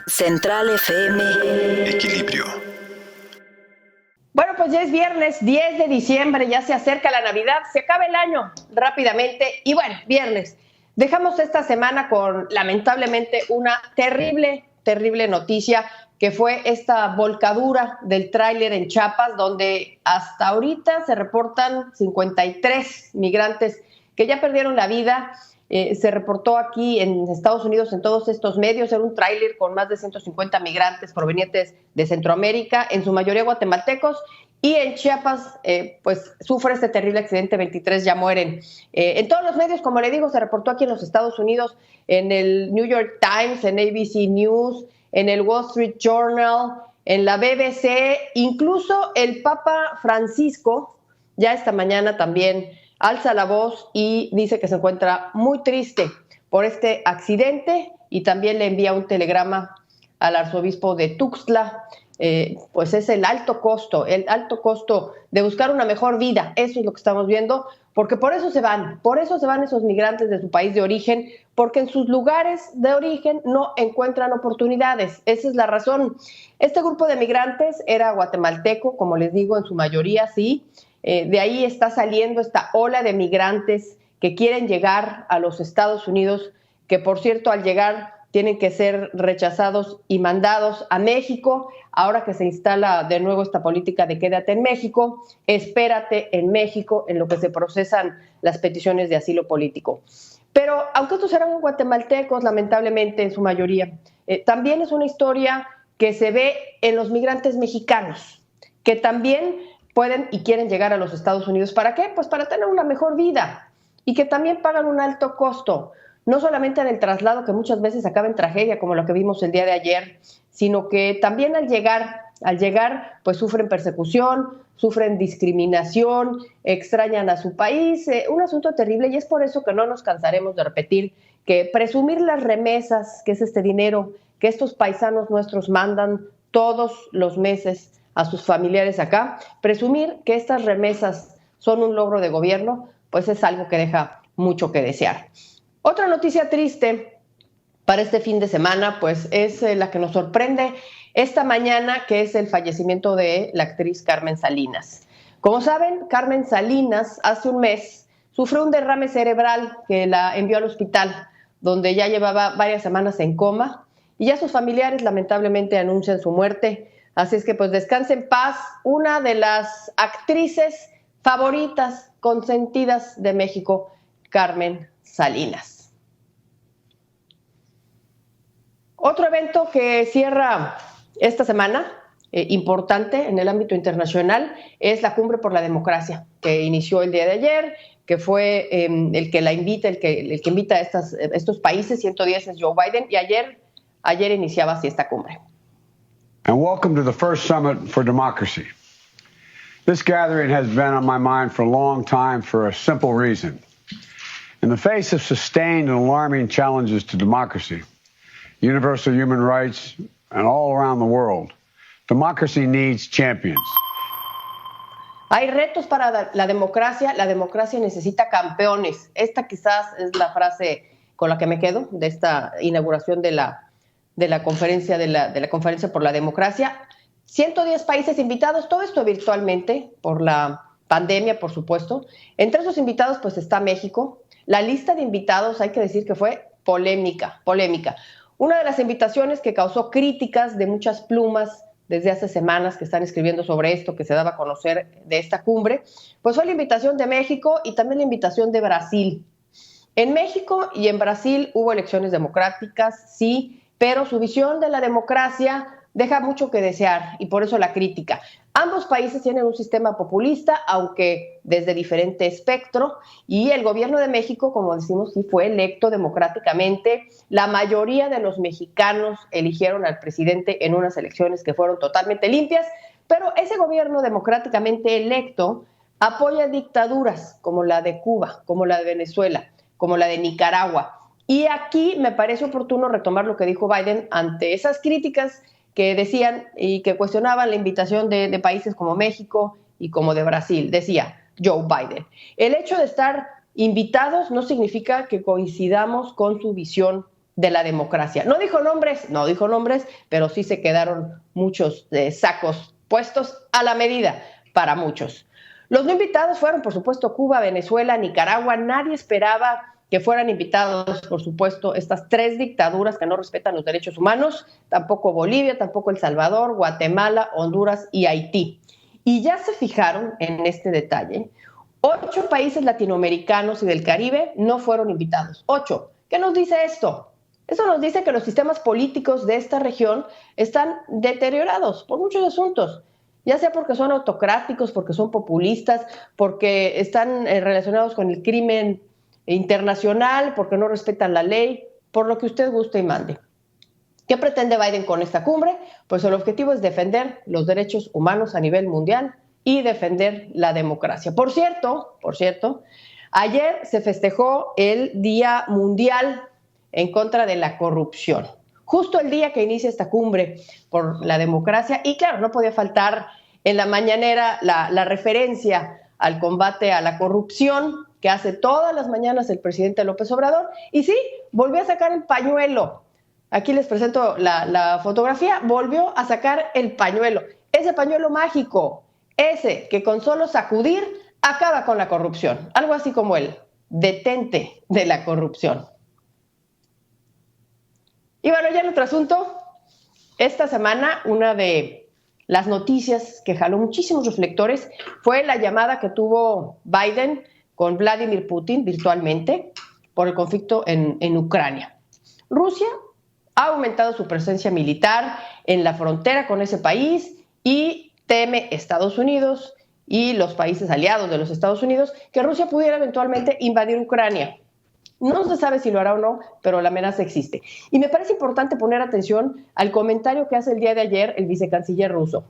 Central FM. Equilibrio. Bueno, pues ya es viernes 10 de diciembre, ya se acerca la Navidad, se acaba el año rápidamente y bueno, viernes. Dejamos esta semana con, lamentablemente, una terrible noticia, que fue esta volcadura del tráiler en Chiapas, donde hasta ahorita se reportan 53 migrantes que ya perdieron la vida. Se reportó aquí en Estados Unidos, en todos estos medios, era un tráiler con más de 150 migrantes provenientes de Centroamérica, en su mayoría guatemaltecos, y en Chiapas pues sufre este terrible accidente, 23 ya mueren. En todos los medios, como le digo, se reportó aquí en los Estados Unidos, en el New York Times, en ABC News, en el Wall Street Journal, en la BBC, incluso el Papa Francisco ya esta mañana también alza la voz y dice que se encuentra muy triste por este accidente y también le envía un telegrama al arzobispo de Tuxtla. Pues es el alto costo de buscar una mejor vida. Eso es lo que estamos viendo, porque por eso se van esos migrantes de su país de origen, porque en sus lugares de origen no encuentran oportunidades. Esa es la razón. Este grupo de migrantes era guatemalteco, como les digo, en su mayoría, sí. De ahí está saliendo esta ola de migrantes que quieren llegar a los Estados Unidos, que por cierto al llegar tienen que ser rechazados y mandados a México. Ahora que se instala de nuevo esta política de quédate en México, espérate en México, en lo que se procesan las peticiones de asilo político. Pero aunque estos eran guatemaltecos, lamentablemente en su mayoría, también es una historia que se ve en los migrantes mexicanos, que también pueden y quieren llegar a los Estados Unidos. ¿Para qué? Pues para tener una mejor vida y que también pagan un alto costo, no solamente en el traslado, que muchas veces acaba en tragedia, como lo que vimos el día de ayer, sino que también al llegar, pues sufren persecución, sufren discriminación, extrañan a su país, un asunto terrible, y es por eso que no nos cansaremos de repetir que presumir las remesas, que es este dinero que estos paisanos nuestros mandan todos los meses a sus familiares acá, presumir que estas remesas son un logro de gobierno, pues es algo que deja mucho que desear. Otra noticia triste para este fin de semana, pues es la que nos sorprende esta mañana, que es el fallecimiento de la actriz Carmen Salinas. Como saben, Carmen Salinas hace un mes sufrió un derrame cerebral que la envió al hospital, donde ya llevaba varias semanas en coma, y ya sus familiares lamentablemente anuncian su muerte. Así es que pues descanse en paz una de las actrices favoritas, consentidas de México, Carmen Salinas. Otro evento que cierra esta semana, importante en el ámbito internacional, es la Cumbre por la Democracia, que inició el día de ayer, que fue el que invita a estos países. 110 es Joe Biden, y ayer iniciaba así esta cumbre. And welcome to the first Summit for Democracy. This gathering has been on my mind for a long time for a simple reason. In the face of sustained and alarming challenges to democracy, universal human rights, and all around the world, democracy needs champions. Hay retos para la democracia necesita campeones. Esta quizás es la frase con la que me quedo de esta inauguración de la conferencia por la democracia. 110 países invitados, todo esto virtualmente por la pandemia, por supuesto. Entre esos invitados pues está México. La lista de invitados, hay que decir que fue polémica. Una de las invitaciones que causó críticas de muchas plumas desde hace semanas que están escribiendo sobre esto, que se daba a conocer de esta cumbre, pues fue la invitación de México y también la invitación de Brasil. En México y en Brasil hubo elecciones democráticas, sí, pero su visión de la democracia deja mucho que desear, y por eso la crítica. Ambos países tienen un sistema populista, aunque desde diferente espectro, y el gobierno de México, como decimos, sí fue electo democráticamente. La mayoría de los mexicanos eligieron al presidente en unas elecciones que fueron totalmente limpias, pero ese gobierno democráticamente electo apoya dictaduras como la de Cuba, como la de Venezuela, como la de Nicaragua. Y aquí me parece oportuno retomar lo que dijo Biden ante esas críticas que decían y que cuestionaban la invitación de países como México y como de Brasil. Decía Joe Biden: el hecho de estar invitados no significa que coincidamos con su visión de la democracia. No dijo nombres, pero sí se quedaron muchos sacos puestos a la medida para muchos. Los no invitados fueron, por supuesto, Cuba, Venezuela, Nicaragua. Nadie esperaba que fueran invitados, por supuesto, estas 3 dictaduras que no respetan los derechos humanos, tampoco Bolivia, tampoco El Salvador, Guatemala, Honduras y Haití. Y ya se fijaron en este detalle, 8 países latinoamericanos y del Caribe no fueron invitados. 8. ¿Qué nos dice esto? Eso nos dice que los sistemas políticos de esta región están deteriorados por muchos asuntos, ya sea porque son autocráticos, porque son populistas, porque están relacionados con el crimen internacional, porque no respetan la ley, por lo que usted guste y mande. ¿Qué pretende Biden con esta cumbre? Pues el objetivo es defender los derechos humanos a nivel mundial y defender la democracia. Por cierto, ayer se festejó el Día Mundial en contra de la corrupción, justo el día que inicia esta cumbre por la democracia, y claro, no podía faltar en la mañanera la referencia al combate a la corrupción que hace todas las mañanas el presidente López Obrador, y sí, volvió a sacar el pañuelo. Aquí les presento la fotografía, volvió a sacar el pañuelo, ese pañuelo mágico, ese que con solo sacudir acaba con la corrupción, algo así como el detente de la corrupción. Y bueno, ya en otro asunto, esta semana una de las noticias que jaló muchísimos reflectores fue la llamada que tuvo Biden con Vladimir Putin virtualmente por el conflicto en Ucrania. Rusia ha aumentado su presencia militar en la frontera con ese país y teme Estados Unidos y los países aliados de los Estados Unidos que Rusia pudiera eventualmente invadir Ucrania. No se sabe si lo hará o no, pero la amenaza existe. Y me parece importante poner atención al comentario que hace el día de ayer el vicecanciller ruso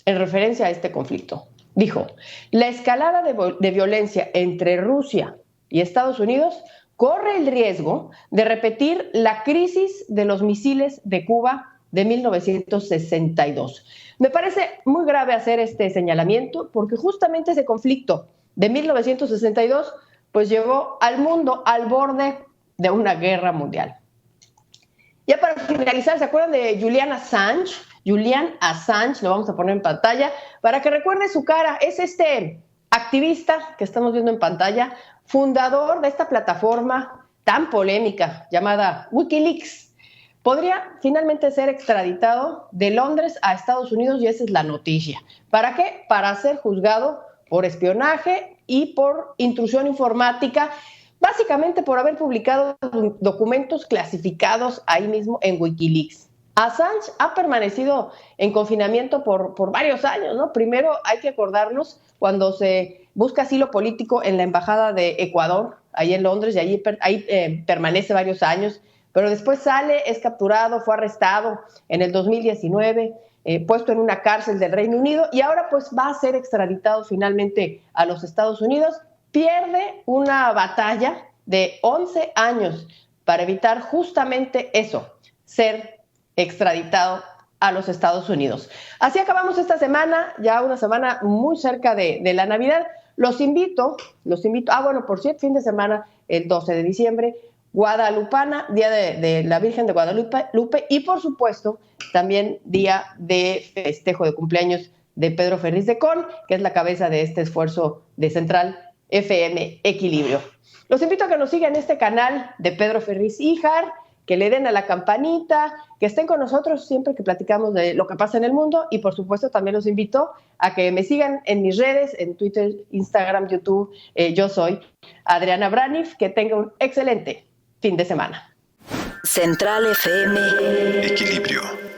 en referencia a este conflicto. Dijo, la escalada de violencia entre Rusia y Estados Unidos corre el riesgo de repetir la crisis de los misiles de Cuba de 1962. Me parece muy grave hacer este señalamiento porque justamente ese conflicto de 1962 pues llevó al mundo al borde de una guerra mundial. Ya para finalizar, ¿se acuerdan de Julian Assange? Julian Assange, lo vamos a poner en pantalla para que recuerde su cara. Es este activista que estamos viendo en pantalla, fundador de esta plataforma tan polémica llamada Wikileaks. Podría finalmente ser extraditado de Londres a Estados Unidos y esa es la noticia. ¿Para qué? Para ser juzgado por espionaje y por intrusión informática, básicamente por haber publicado documentos clasificados ahí mismo en Wikileaks. Assange ha permanecido en confinamiento por varios años, ¿no? Primero hay que acordarnos cuando se busca asilo político en la Embajada de Ecuador, ahí en Londres, y ahí permanece varios años, pero después sale, es capturado, fue arrestado en el 2019, puesto en una cárcel del Reino Unido y ahora pues va a ser extraditado finalmente a los Estados Unidos. Pierde una batalla de 11 años para evitar justamente eso, ser extraditado a los Estados Unidos. Así acabamos esta semana, ya una semana muy cerca de la Navidad. Los invito, por cierto, fin de semana, el 12 de diciembre, Guadalupana, Día de la Virgen de Guadalupe y por supuesto también día de festejo de cumpleaños de Pedro Ferriz de Con, que es la cabeza de este esfuerzo de Central FM Equilibrio. Los invito a que nos sigan en este canal de Pedro Ferriz Híjar, que le den a la campanita, que estén con nosotros siempre que platicamos de lo que pasa en el mundo y por supuesto también los invito a que me sigan en mis redes, en Twitter, Instagram, YouTube. Yo soy Adriana Braniff, que tenga un excelente fin de semana. Central FM Equilibrio.